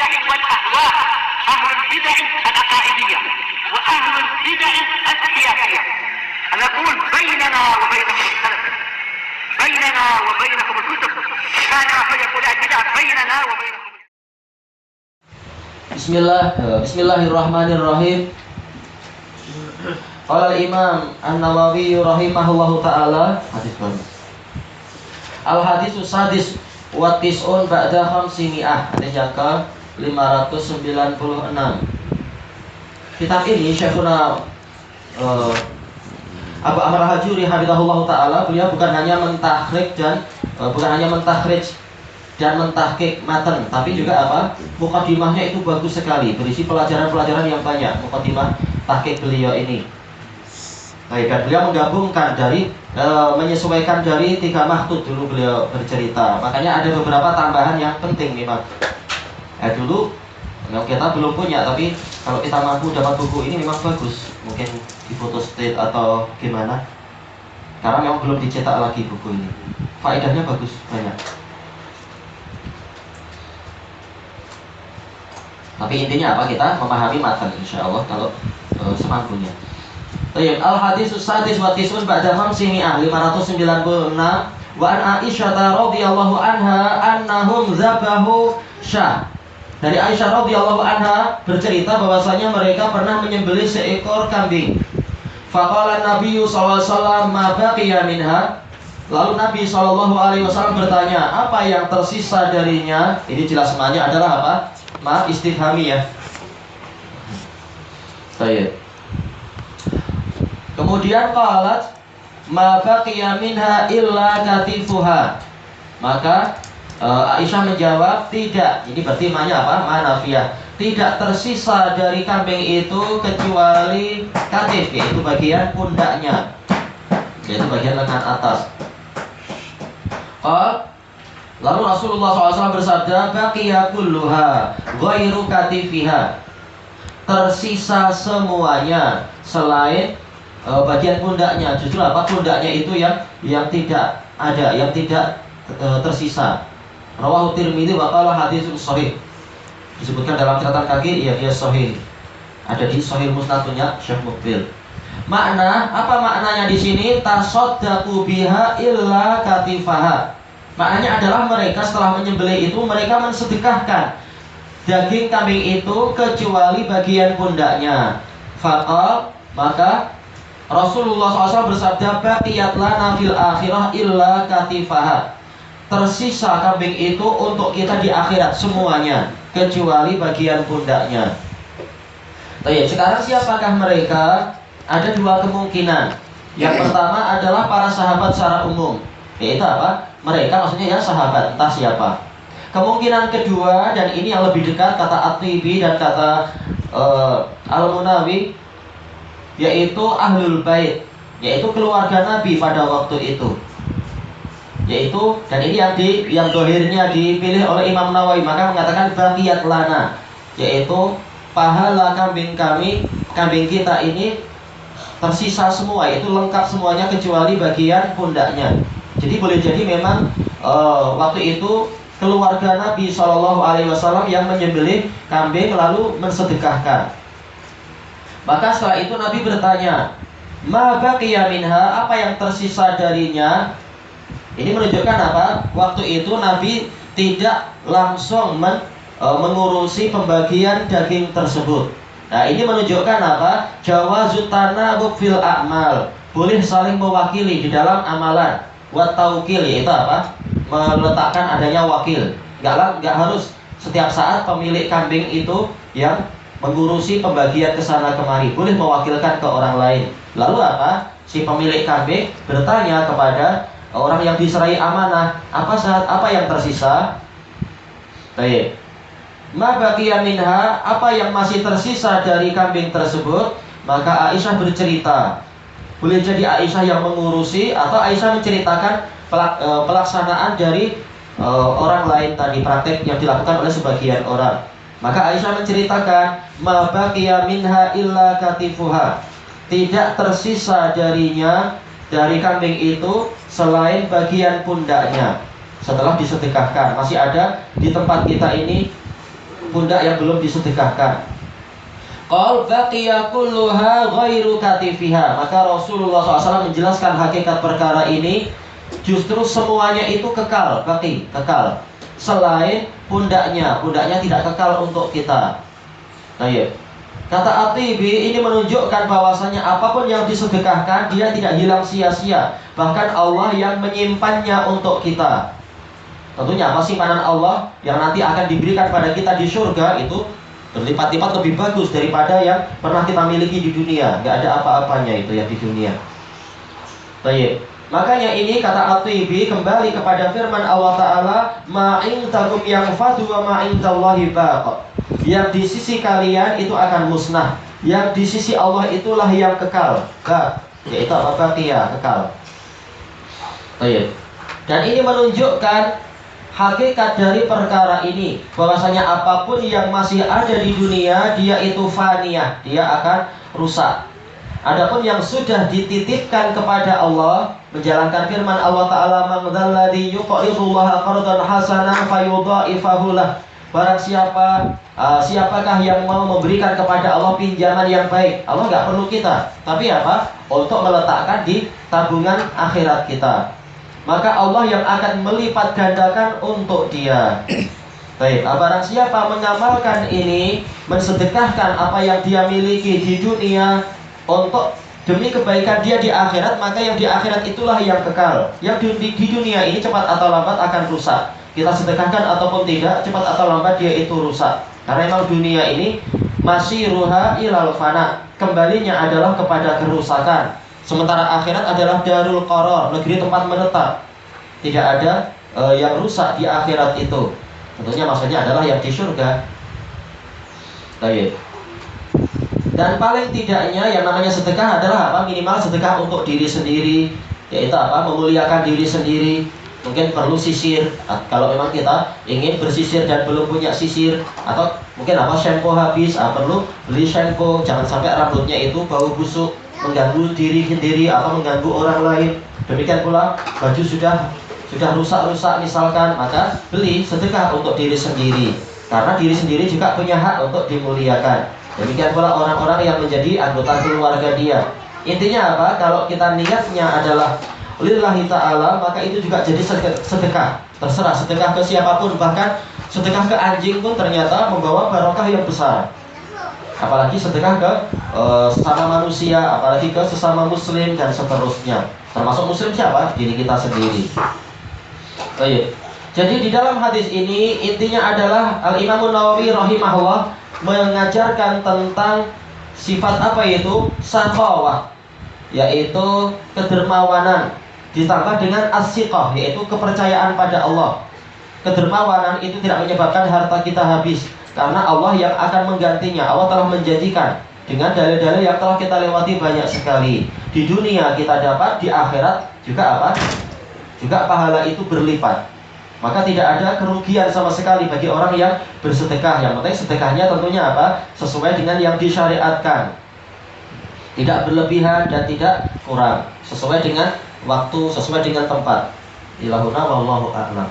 البدع والأهواء، أهل البدع العقائدية وأهل البدع السياسية. نقول بيننا وبينكم السلف، بيننا وبينكم الكتب، كان فيقول البدع بيننا وبينكم. Bismillahirrahmanirrahim. Qala al-Imam An-Nawawi rahimahullahu taala, hadis baru. Al-hadisus sadis wa tis'un ba'da khamsimi'ah, hadis yang ke 596. Kitab ini Syekhuna Abu Amr Al-Hajuri hafizahullahu taala, beliau bukan hanya mentahkhrij dan mentahqiq matan, tapi juga mukadimahnya itu bagus sekali, berisi pelajaran-pelajaran yang banyak. Mukadimah tahqiq beliau ini. Baik, dan beliau menggabungkan menyesuaikan dari 3 makhtut dulu beliau bercerita. Makanya ada beberapa tambahan yang penting memang. Dulu memang kita belum punya, tapi kalau kita mampu dapat buku ini memang bagus. Mungkin di photostat atau gimana. Karena memang belum dicetak lagi buku ini. Faedahnya bagus, banyak. Tapi intinya kita memahami matan insyaallah kalau semampunya. Al-hadisus sadis wa tis'un ba'da khamsimi'ah, 596. Wa an Aisyah radhiyallahu anha annahum zabahu syah. Dari Aisyah radhiyallahu anha bercerita bahwasanya mereka pernah menyembelih seekor kambing. Faqala Nabi sallallahu alaihi wasallam ma baqiya minha. Lalu Nabi sallallahu alaihi wasallam bertanya, apa yang tersisa darinya? Ini jelas semuanya adalah apa? Ma istifhamiyah. Baik. Kemudian qalat ma baqiya minha illa katifuha. Maka Aisyah menjawab, tidak. Ini berarti maknanya apa? Manafiyah. Tidak tersisa dari kambing itu kecuali katif, yaitu bagian pundaknya, yaitu bagian lengan atas. Lalu Rasulullah SAW bersabda, baqiya kulluha ghairu katifiha. Tersisa semuanya selain bagian pundaknya. Justru pundaknya itu yang tidak ada, yang tidak tersisa. Rawahu Tirmidzi wa qala haditsun shahih. Disebutkan dalam catatan kaki, dia sahih. Ada di Sahih Musnadnya Syekh Muqbil. Apa maknanya di sini? Tasaddaqu biha illa katifaha. Maknanya adalah mereka setelah menyembelih itu mereka mensedekahkan daging kambing itu kecuali bagian pundaknya. Faqal, maka Rasulullah SAW bersabda, baqiyat lana fil akhirah illa katifaha. Tersisa kambing itu untuk kita di akhirat semuanya kecuali bagian pundaknya. Sekarang siapakah mereka? Ada 2 kemungkinan. Yang pertama adalah para sahabat secara umum, yaitu mereka maksudnya sahabat, entah siapa. Kemungkinan kedua, dan ini yang lebih dekat, kata At-Tibi dan kata Al-Munawi, yaitu Ahlul Bait, yaitu keluarga Nabi pada waktu itu. Dan ini yang dohirnya dipilih oleh Imam Nawawi, maka mengatakan baqiyat lana, yaitu pahala kambing kita ini tersisa semua, yaitu lengkap semuanya kecuali bagian pundaknya. Jadi boleh jadi memang waktu itu keluarga Nabi SAW yang menyembelih kambing lalu mensedekahkan. Maka setelah itu Nabi bertanya, ma baqiya minha, apa yang tersisa darinya? Ini menunjukkan waktu itu Nabi tidak langsung mengurusi pembagian daging tersebut. Nah, ini menunjukkan jawazut tanabub fil a'mal, boleh saling mewakili di dalam amalan. Wa taukil, yaitu meletakkan adanya wakil. Enggak harus setiap saat pemilik kambing itu yang mengurusi pembagian kesana kemari, boleh mewakilkan ke orang lain. Lalu si pemilik kambing bertanya kepada orang yang diserai amanah, apa yang tersisa? Baik. Ma baqiya minha, apa yang masih tersisa dari kambing tersebut? Maka Aisyah bercerita. Boleh jadi Aisyah yang mengurusi atau Aisyah menceritakan pelaksanaan dari orang lain tadi, praktek yang dilakukan oleh sebagian orang. Maka Aisyah menceritakan, ma baqiya minha illa katifuha. Tidak tersisa darinya, dari kambing itu, selain bagian pundaknya. Setelah disedekahkan, masih ada di tempat kita ini pundak yang belum disedekahkan. Qal baqiya kulluha ghairu katifiha. Maka Rasulullah SAW menjelaskan hakikat perkara ini, justru semuanya itu kekal, baqi, kekal. Selain pundaknya tidak kekal untuk kita. Baik. Kata At-Tibi ini menunjukkan bahwasanya apapun yang disedekahkan dia tidak hilang sia-sia. Bahkan Allah yang menyimpannya untuk kita. Tentunya apa simpanan Allah yang nanti akan diberikan pada kita di surga itu berlipat-lipat lebih bagus daripada yang pernah kita miliki di dunia. Gak ada apa-apanya itu ya di dunia. Baik. Makanya ini kata At-Tibi kembali kepada firman Allah Ta'ala, ma'indakum yanfadu wa ma'indallahi baq. Yang di sisi kalian itu akan musnah, yang di sisi Allah itulah yang kekal, yaitu apa? Baqiyah, kekal. Baik. Dan ini menunjukkan hakikat dari perkara ini, bahwasanya apapun yang masih ada di dunia dia itu faniyah, dia akan rusak. Adapun yang sudah dititipkan kepada Allah, menjalankan firman Allah Ta'ala, man dzalladzi yuqridullaha qardan hasanan fayudha'ifahu lah. Barang siapakah yang mau memberikan kepada Allah pinjaman yang baik? Allah nggak perlu kita, tapi apa? Untuk meletakkan di tabungan akhirat kita. Maka Allah yang akan melipat gandakan untuk dia. Baik, barang siapa mengamalkan ini, mensedekahkan apa yang dia miliki di dunia untuk demi kebaikan dia di akhirat, maka yang di akhirat itulah yang kekal. Yang di dunia ini cepat atau lambat akan rusak. Kita sedekahkan ataupun tidak, cepat atau lambat dia itu rusak. Karena memang dunia ini masih ruha ilal fana, kembalinya adalah kepada kerusakan. Sementara akhirat adalah darul qaror, negeri tempat menetap. Tidak ada yang rusak di akhirat itu. Tentunya maksudnya adalah yang di surga. Baik. Dan paling tidaknya yang namanya sedekah adalah apa? Minimal sedekah untuk diri sendiri, yaitu apa? Memuliakan diri sendiri. Mungkin perlu sisir, kalau memang kita ingin bersisir dan belum punya sisir, atau mungkin apa shampoo habis, perlu beli shampoo. Jangan sampai rambutnya itu bau busuk, mengganggu diri sendiri atau mengganggu orang lain. Demikian pula baju sudah rusak-rusak misalkan, maka beli sedekah untuk diri sendiri, karena diri sendiri juga punya hak untuk dimuliakan. Demikian pula orang-orang yang menjadi anggota keluarga dia. Intinya apa? Kalau kita niatnya adalah lillahi ta'ala, maka itu juga jadi sedekah. Terserah sedekah ke siapapun, bahkan sedekah ke anjing pun ternyata membawa barokah yang besar. Apalagi sedekah ke sesama manusia, apalagi ke sesama muslim dan seterusnya. Termasuk muslim siapa? Diri kita sendiri. Baik. Jadi di dalam hadis ini intinya adalah Al-Imam Nawawi rahimahullah mengajarkan tentang sifat apa itu sakhawah, yaitu kedermawanan, ditambah dengan as-siqah, yaitu kepercayaan pada Allah. Kedermawanan itu tidak menyebabkan harta kita habis, karena Allah yang akan menggantinya. Allah telah menjanjikan dengan dalil-dalil yang telah kita lewati banyak sekali. Di dunia kita dapat, di akhirat juga apa? Juga pahala itu berlipat. Maka tidak ada kerugian sama sekali bagi orang yang bersedekah. Yang penting sedekahnya tentunya apa? Sesuai dengan yang disyariatkan, tidak berlebihan dan tidak kurang, sesuai dengan waktu, sesuai dengan tempat. Ilahuna wallahu a'lam.